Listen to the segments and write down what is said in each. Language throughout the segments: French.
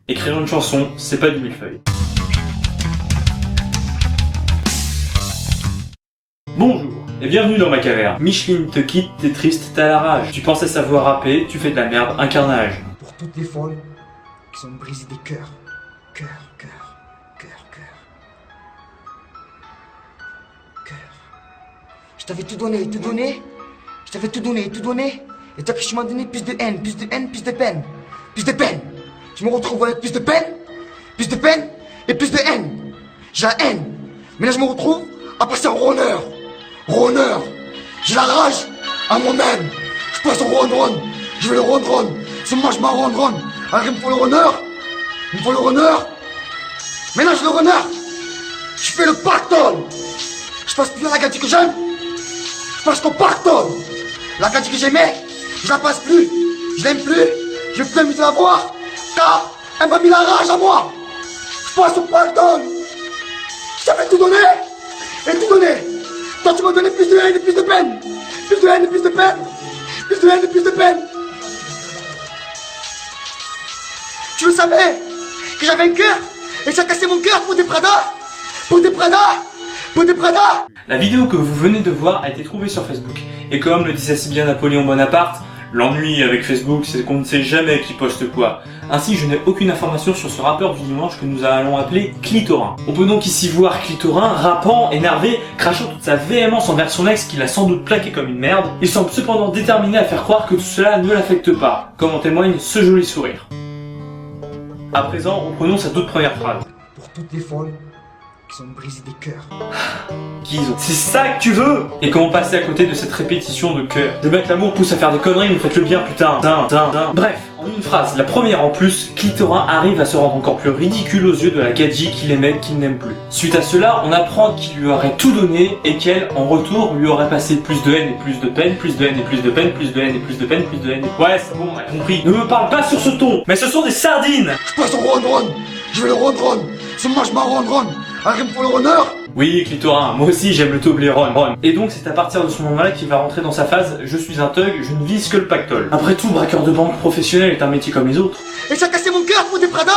Écrire une chanson, c'est pas du millefeuille. Bonjour et bienvenue dans ma caverne. Micheline te quitte, t'es triste, t'as la rage. Tu pensais savoir rapper, tu fais de la merde, un carnage. Pour toutes les folles qui ont brisé des cœurs. Cœur. Je t'avais tout donné. Je t'avais tout donné. Et toi que tu m'as donné plus de haine, plus de peine. Plus de peine. Je me retrouve avec plus de peine et plus de haine. J'ai la haine. Mais là je me retrouve à passer en ronneur. J'ai la rage à moi-même. Je passe en ron. Je vais le ron. Ce moi je m'en ron. Alors il me faut le ronneur. Maintenant je le ronneur. Je fais le pactole. Je passe plus à la gadget que j'aime. Je passe qu'au pactole. La gadget que j'aimais, je la passe plus. Je l'aime plus. Je veux plus envie de la voir. Car elle m'a mis la rage à moi. Je passe au pactole. Je t'avais tout donné. Toi tu m'as donné plus de haine et plus de peine. Tu le savais que j'avais un cœur et tu as cassé mon cœur pour des Prada. La vidéo que vous venez de voir a été trouvée sur Facebook. Et comme le disait si bien Napoléon Bonaparte, l'ennui avec Facebook c'est qu'on ne sait jamais qui poste quoi. Ainsi je n'ai aucune information sur ce rappeur du dimanche que nous allons appeler Clitorin. On peut donc ici voir Clitorin rappant, énervé, crachant toute sa véhémence envers son ex qu'il a sans doute plaqué comme une merde. Il semble cependant déterminé à faire croire que tout cela ne l'affecte pas, comme en témoigne ce joli sourire. À présent, reprenons sa toute première phrase. Pour toutes les folles qui ont brisé des cœurs. C'est ça que tu veux? Et comment passer à côté de cette répétition de cœur? De mettre l'amour pousse à faire des conneries, mais faites le bien putain. Bref, en une phrase, la première en plus, Clitorin arrive à se rendre encore plus ridicule aux yeux de la gadji qu'il aimait, qu'il n'aime plus. Suite à cela, on apprend qu'il lui aurait tout donné et qu'elle, en retour, lui aurait passé plus de haine et plus de peine, plus de haine et plus de peine, plus de haine et plus de peine, plus de haine. Ouais, c'est bon, on a compris. Ne me parle pas sur ce ton, mais ce sont des sardines. Je passe en ron. Je vais le ron. Ce moi je m'en ron. Alors il me faut le ronneur. Oui, Clitorin, moi aussi j'aime le Toblerone. Et donc c'est à partir de ce moment-là qu'il va rentrer dans sa phase « Je suis un thug, je ne vise que le pactole ». Après tout, braqueur de banque professionnel est un métier comme les autres. Et ça a cassé mon cœur pour des Prada.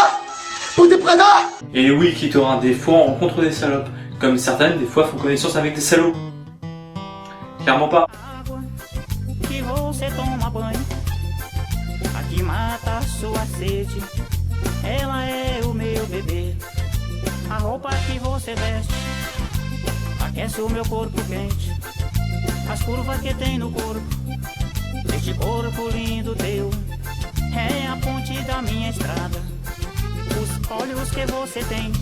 Et oui, Clitorin, des fois on rencontre des salopes. Comme certaines, des fois font connaissance avec des salauds. Clairement pas. Que você toma banho, a que mata a sua sede, ela é o meu bebê. A roupa que você veste aquece o meu corpo quente, as curvas que tem no corpo, este corpo lindo teu é a ponte da minha estrada, os olhos que você tem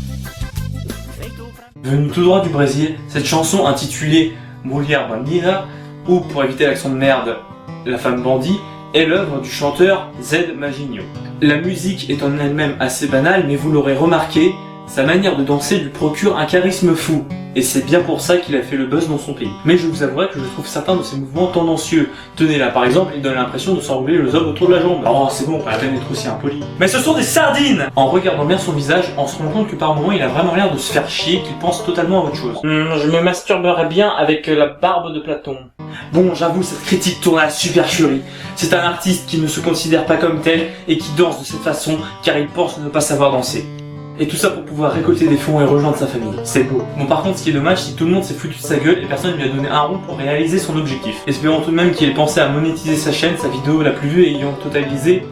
feito pra... Venue tout droit du Brésil, cette chanson intitulée Mulher Bandida, ou pour éviter l'accent de merde, La femme bandit, est l'œuvre du chanteur Zed Maginho. La musique est en elle-même assez banale, mais vous l'aurez remarqué, sa manière de danser lui procure un charisme fou, et c'est bien pour ça qu'il a fait le buzz dans son pays. Mais je vous avouerai que je trouve certains de ses mouvements tendancieux. Tenez là par exemple, il donne l'impression de s'enrouler le zob autour de la jambe. Oh c'est bon, pas la peine d'être aussi impoli. Mais ce sont des sardines! En regardant bien son visage, on se rend compte que par moments il a vraiment l'air de se faire chier, qu'il pense totalement à autre chose. Je me masturberais bien avec la barbe de Platon. Bon, j'avoue, cette critique tourne à la supercherie. C'est un artiste qui ne se considère pas comme tel et qui danse de cette façon car il pense ne pas savoir danser. Et tout ça pour pouvoir récolter des fonds et rejoindre sa famille. C'est beau. Bon par contre ce qui est dommage c'est que tout le monde s'est foutu de sa gueule et personne ne lui a donné un rond pour réaliser son objectif. Espérons tout de même qu'il ait pensé à monétiser sa chaîne, sa vidéo la plus vue ayant totalisé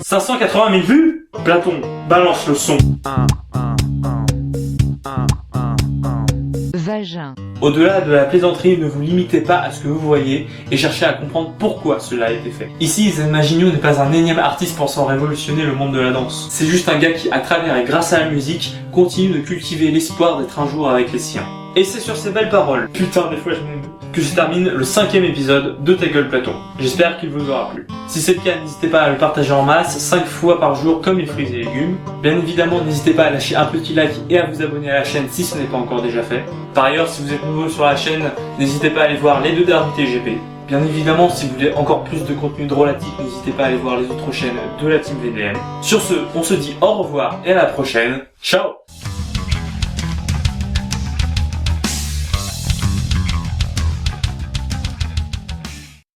580 000 vues. Platon, balance le son. Vagin. Au-delà de la plaisanterie, ne vous limitez pas à ce que vous voyez et cherchez à comprendre pourquoi cela a été fait. Ici, Zed Maginho n'est pas un énième artiste pensant révolutionner le monde de la danse. C'est juste un gars qui, à travers et grâce à la musique, continue de cultiver l'espoir d'être un jour avec les siens. Et c'est sur ces belles paroles, putain des fois je m'aime, que je termine le 5e épisode de Ta Gueule Platon. J'espère qu'il vous aura plu. Si c'est le cas, n'hésitez pas à le partager en masse, 5 fois par jour comme les fruits et légumes. Bien évidemment, n'hésitez pas à lâcher un petit like et à vous abonner à la chaîne si ce n'est pas encore déjà fait. Par ailleurs, si vous êtes nouveau sur la chaîne, n'hésitez pas à aller voir les 2 derniers TGP. Bien évidemment, si vous voulez encore plus de contenu drôlatique, n'hésitez pas à aller voir les autres chaînes de la team VDM. Sur ce, on se dit au revoir et à la prochaine. Ciao!